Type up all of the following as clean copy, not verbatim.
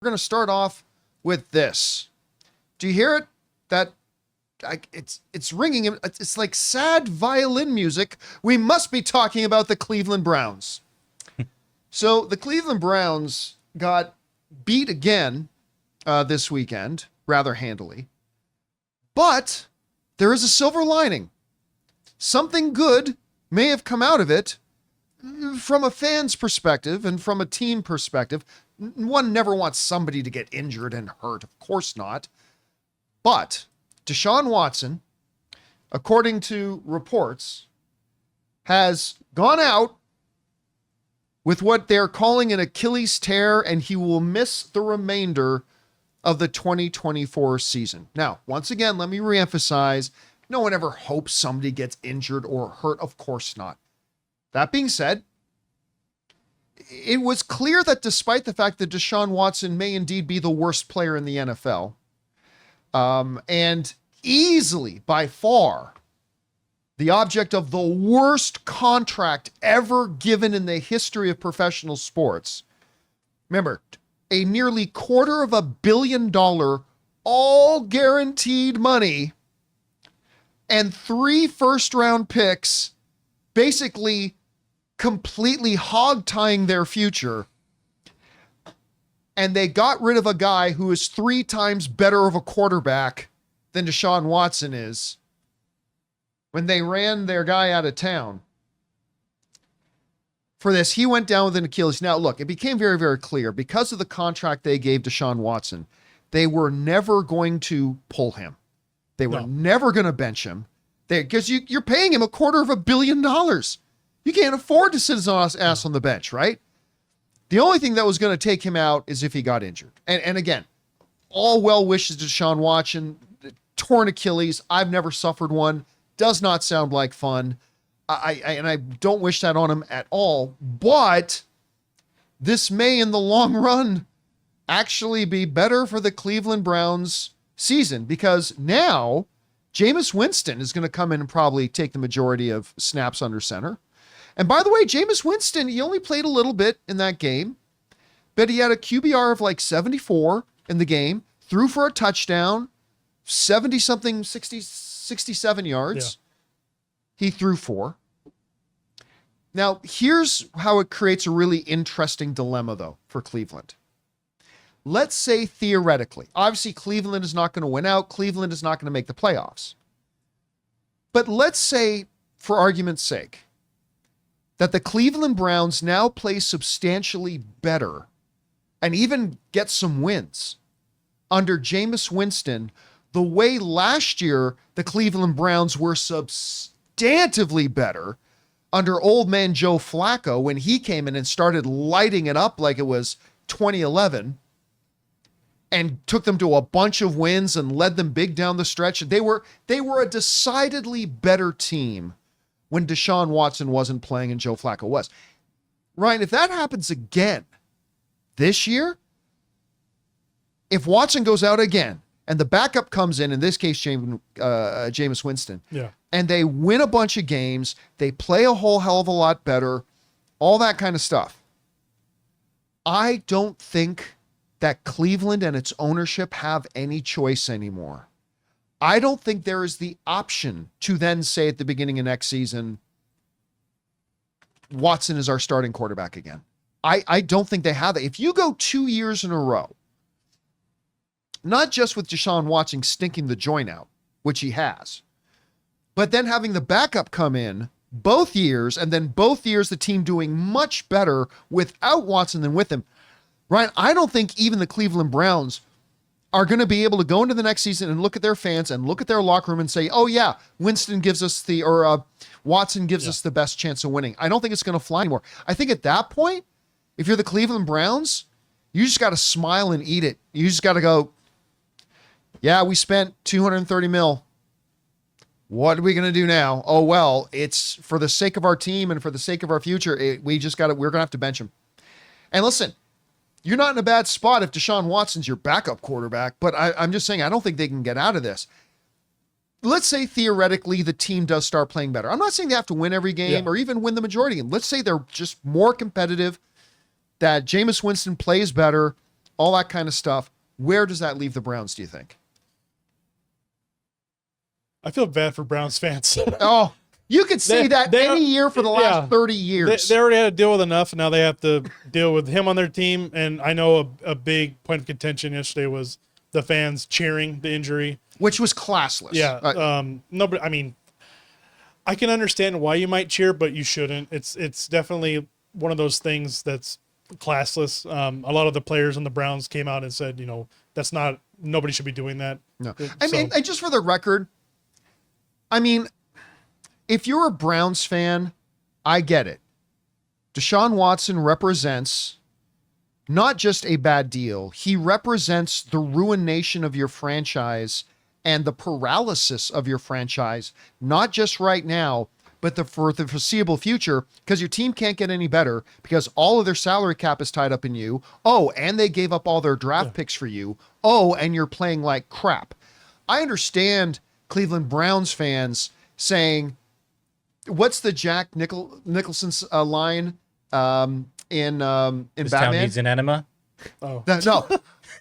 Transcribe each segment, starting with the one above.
We're going to start off with this. Do you hear it? It's ringing. It's like sad violin music. We must be talking about the Cleveland Browns. So the Cleveland Browns got beat again this weekend, rather handily. But there is a silver lining. Something good may have come out of it from a fan's perspective and from a team perspective. One never wants somebody to get injured and hurt. Of course not. But Deshaun Watson, according to reports, has gone out with what they're calling an Achilles tear, and he will miss the remainder of the 2024 season. Now, once again, let me reemphasize, no one ever hopes somebody gets injured or hurt. Of course not. That being said, it was clear that despite the fact that Deshaun Watson may indeed be the worst player in the NFL, and easily, by far, the object of the worst contract ever given in the history of professional sports. Remember, a nearly $250 million, all guaranteed money, and 3 first-round picks, basically completely hog-tying their future. And they got rid of a guy who is 3 times better of a quarterback than Deshaun Watson is when they ran their guy out of town. For this, he went down with an Achilles. Now, look, it became very, very clear because of the contract they gave Deshaun Watson, they were never going to pull him. They were never going to bench him. Because you're paying him $250 million. You can't afford to sit his ass on the bench, right? The only thing that was going to take him out is if he got injured. And again, all well wishes to Deshaun Watson. Torn Achilles. I've never suffered one. Does not sound like fun. I don't wish that on him at all. But this may, in the long run, actually be better for the Cleveland Browns season, because now Jameis Winston is going to come in and probably take the majority of snaps under center. And by the way, Jameis Winston, he only played a little bit in that game, but he had a QBR of like 74 in the game, threw for a touchdown, 70-something, 67 yards. Yeah. He threw 4. Now, here's how it creates a really interesting dilemma, though, for Cleveland. Let's say theoretically, obviously Cleveland is not going to win out. Cleveland is not going to make the playoffs. But let's say, for argument's sake, that the Cleveland Browns now play substantially better and even get some wins under Jameis Winston, the way last year the Cleveland Browns were substantively better under old man Joe Flacco when he came in and started lighting it up like it was 2011 and took them to a bunch of wins and led them big down the stretch. They were a decidedly better team when Deshaun Watson wasn't playing and Joe Flacco was. Ryan, if that happens again this year, if Watson goes out again and the backup comes in this case, Jameis Winston, and they win a bunch of games, they play a whole hell of a lot better, all that kind of stuff, I don't think that Cleveland and its ownership have any choice anymore. I don't think there is the option to then say at the beginning of next season, Watson is our starting quarterback again. I don't think they have that. If you go 2 years in a row, not just with Deshaun Watson stinking the joint out, which he has, but then having the backup come in both years, and then both years the team doing much better without Watson than with him, Ryan, I don't think even the Cleveland Browns are going to be able to go into the next season and look at their fans and look at their locker room and say, oh yeah, Watson gives us the best chance of winning. I don't think it's going to fly anymore. I think at that point, if you're the Cleveland Browns, you just got to smile and eat it. You just got to go, yeah, we spent $230 million. What are we going to do now? Oh, well, it's for the sake of our team and for the sake of our future. We're going to have to bench him. And listen, you're not in a bad spot if Deshaun Watson's your backup quarterback, but I'm just saying, I don't think they can get out of this. Let's say theoretically the team does start playing better. I'm not saying they have to win every game or even win the majority of them. Let's say they're just more competitive, that Jameis Winston plays better, all that kind of stuff. Where does that leave the Browns, do you think? I feel bad for Browns fans. Oh, you could say that any year for the last 30 years. They already had to deal with enough, and now they have to deal with him on their team. And I know a big point of contention yesterday was the fans cheering the injury, which was classless. Yeah. Nobody. I mean, I can understand why you might cheer, but you shouldn't. It's definitely one of those things that's classless. A lot of the players on the Browns came out and said, that's not. Nobody should be doing that. No. I mean, and just for the record, I mean, if you're a Browns fan, I get it. Deshaun Watson represents not just a bad deal. He represents the ruination of your franchise and the paralysis of your franchise, not just right now, but for the foreseeable future, because your team can't get any better because all of their salary cap is tied up in you. Oh, and they gave up all their draft picks for you. Oh, and you're playing like crap. I understand Cleveland Browns fans saying, what's the Jack Nicholson's line in Batman? Town needs an enema. Oh no,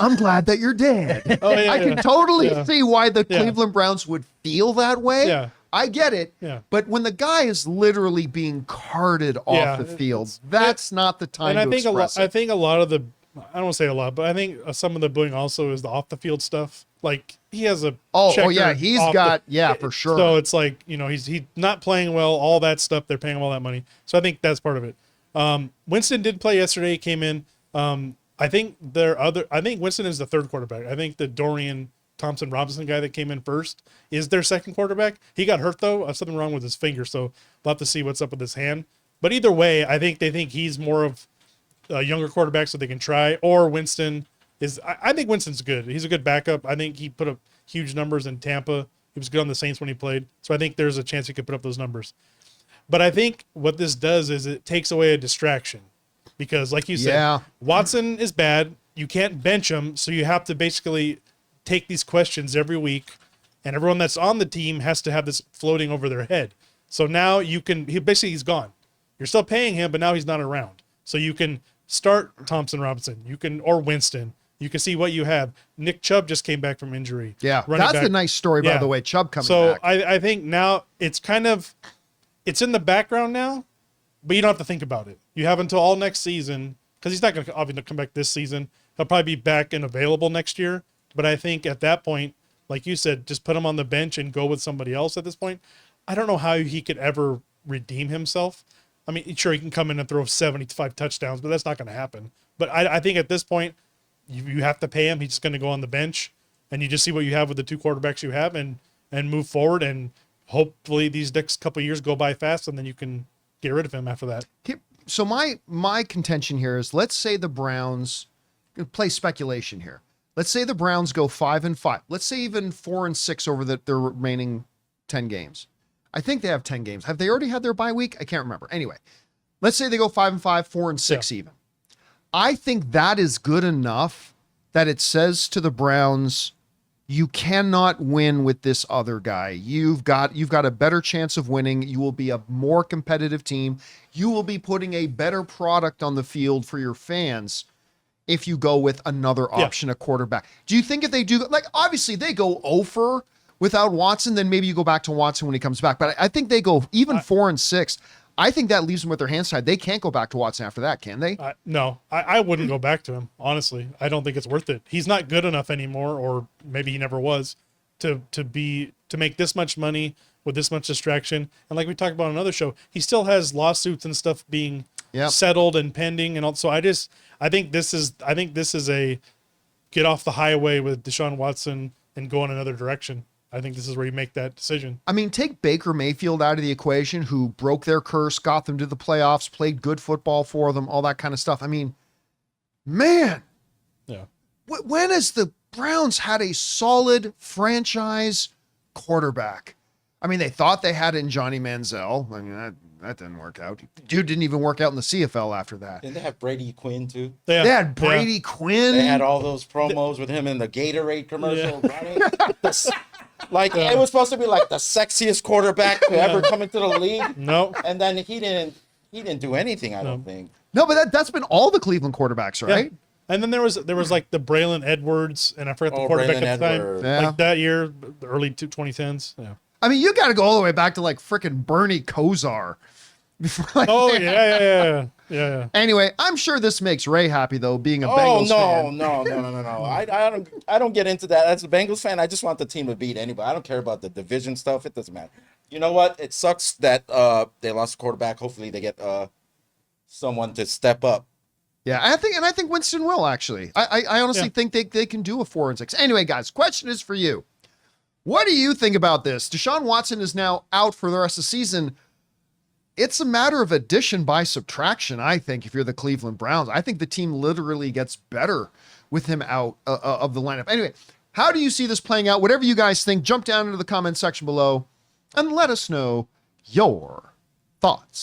I'm glad that you're dead. I can totally see why the Cleveland Browns would feel that way. Yeah. I get it. Yeah. But when the guy is literally being carted off the field, that's not the time to express it. I think a lot of the, I don't want to say a lot, but I think some of the bullying also is the off the field stuff. Like he has a he's got for sure. So it's like he's not playing well. All that stuff, they're paying him all that money. So I think that's part of it. Winston did play yesterday. He came in. I think Winston is the third quarterback. I think the Dorian Thompson-Robinson guy that came in first is their second quarterback. He got hurt though. Something wrong with his finger. So we'll have to see what's up with his hand. But either way, I think they think he's more of a younger quarterback so they can try. Or Winston is. I think Winston's good. He's a good backup. I think he put up huge numbers in Tampa. He was good on the Saints when he played. So I think there's a chance he could put up those numbers. But I think what this does is it takes away a distraction. Because like you said, Watson is bad. You can't bench him. So you have to basically take these questions every week. And everyone that's on the team has to have this floating over their head. So now he's gone. You're still paying him, but now he's not around. So you can start Thompson-Robinson. Or Winston. You can see what you have. Nick Chubb just came back from injury. Yeah, that's a nice story, by the way, Chubb coming back. So I think now it's it's in the background now, but you don't have to think about it. You have until all next season, because he's not going to obviously come back this season. He'll probably be back and available next year. But I think at that point, like you said, just put him on the bench and go with somebody else at this point. I don't know how he could ever redeem himself. I mean, sure, he can come in and throw 75 touchdowns, but that's not going to happen. But I think at this point, you have to pay him. He's just going to go on the bench, and you just see what you have with the two quarterbacks you have and move forward. And hopefully these next couple of years go by fast, and then you can get rid of him after that. So my contention here is, let's say the Browns, play speculation here. Let's say the Browns go 5-5. Let's say even 4-6 over their remaining 10 games. I think they have 10 games. Have they already had their bye week? I can't remember. Anyway, let's say they go 5-5, 4-6 even. I think that is good enough that it says to the Browns, you cannot win with this other guy. You've got a better chance of winning. You will be a more competitive team. You will be putting a better product on the field for your fans if you go with another option, a quarterback. Do you think if they do, like, obviously they go over without Watson, then maybe you go back to Watson when he comes back. But I think they go even 4-6. I think that leaves them with their hands tied. They can't go back to Watson after that, can they? No, I wouldn't go back to him. Honestly, I don't think it's worth it. He's not good enough anymore, or maybe he never was, to make this much money with this much distraction. And like we talked about on another show, he still has lawsuits and stuff being settled and pending, and also I think this is a get off the highway with Deshaun Watson and go in another direction. I think this is where you make that decision. I mean, take Baker Mayfield out of the equation, who broke their curse, got them to the playoffs, played good football for them, all that kind of stuff. I mean, man, when has the Browns had a solid franchise quarterback? I mean, they thought they had it in Johnny Manziel. I mean, that didn't work out. Dude didn't even work out in the CFL after that. Didn't they have Brady Quinn too? They had Brady Quinn. They had all those promos with him in the Gatorade commercial. Right? It was supposed to be like the sexiest quarterback to ever come into the league. No. And then he didn't do anything, I don't think. No, but that's been all the Cleveland quarterbacks, right? And then there was like the Braylon Edwards, and I forgot the quarterback Braylon at the time. Edwards. Yeah. Like that year, the early 2010s. Yeah. I mean, you got to go all the way back to like frickin' Bernie Kosar. Like, Oh yeah. Anyway, I'm sure this makes Ray happy though, being a Oh Bengals fan. no! I don't get into that. As a Bengals fan, I just want the team to beat anybody. I don't care about the division stuff. It doesn't matter. You know what? It sucks that they lost the quarterback. Hopefully, they get someone to step up. Yeah, I think Winston will actually. I honestly think they can do a 4-6. Anyway, guys, question is for you. What do you think about this? Deshaun Watson is now out for the rest of the season. It's a matter of addition by subtraction, I think, if you're the Cleveland Browns. I think the team literally gets better with him out of the lineup. Anyway, how do you see this playing out? Whatever you guys think, jump down into the comment section below and let us know your thoughts.